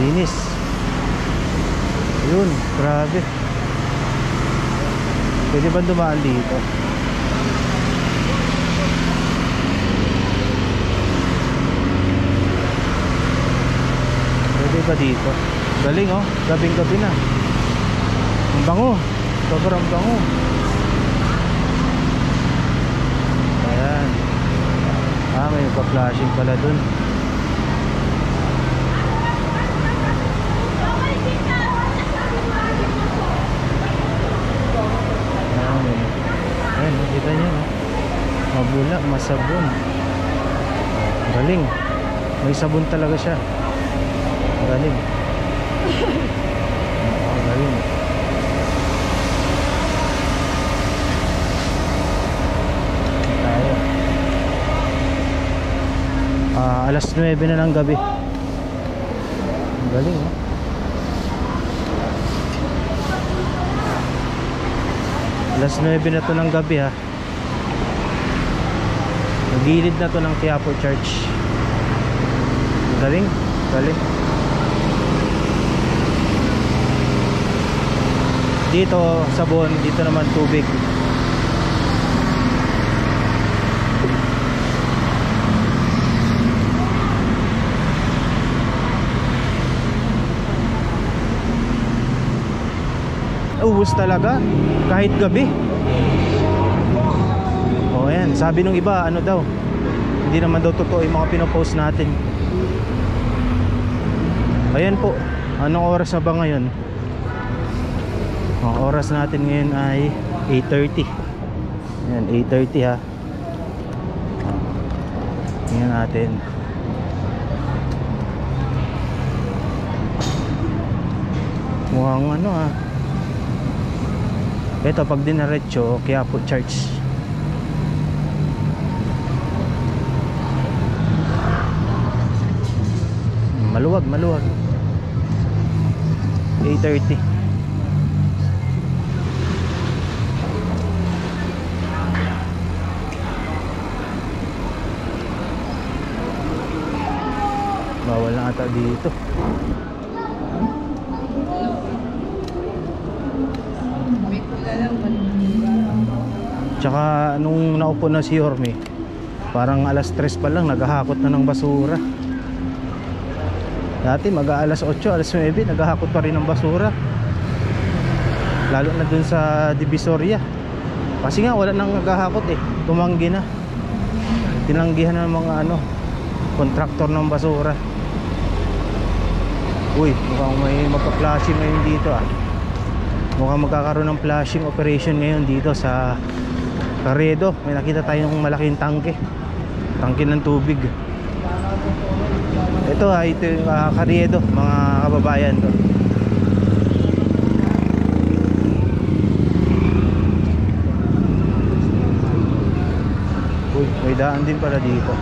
linis. Yun, grabe. Pwede ba dumaan dito? Pwede ba dito? Galing oh, gabing gabi na. Ang bango, sobrang bango. Ayan. May pa-flashing pala dun. Ayan, nakita nyo no? Mabula, masabon. Galing. May sabon talaga siya. Galing. Galing. Tayo. Alas 9 na ng gabi. Galing oh. Alas 9 na to ng gabi ha. Nagilid na to ng Quiapo Church. Galing. Galing. Dito sabon, dito naman tubig. Ubus talaga kahit gabi. O ayan, sabi nung iba ano daw, hindi naman daw totoo yung mga pinopost natin. Ayan po, anong oras na ba ngayon? Ang oras natin ngayon ay 8:30. Ayan, 8:30 ha. Tingnan natin. Mukhang ano ha. Ito pag dinaretso, Quiapo Church. Maluwag, maluwag. 8:30. Bawal na ata dito. Tsaka nung naupo na si Yorme, parang alas 3 pa lang naghahakot na ng basura. Dati mag-aalas 8, alas 9 naghahakot pa rin ng basura. Lalo na dun sa Divisoria. Kasi nga wala nang naghahakot eh. Tumanggi na. Tinanggihan ng mga kontraktor ng basura. Uy, mukhang may magpa-flashing ngayon dito ah. Mukhang magkakaroon ng flashing operation ngayon dito sa Carriedo. May nakita tayong malaking tangke ng tubig. Ito ito yung Carriedo, mga kababayan to. Uy, may daan din pala dito.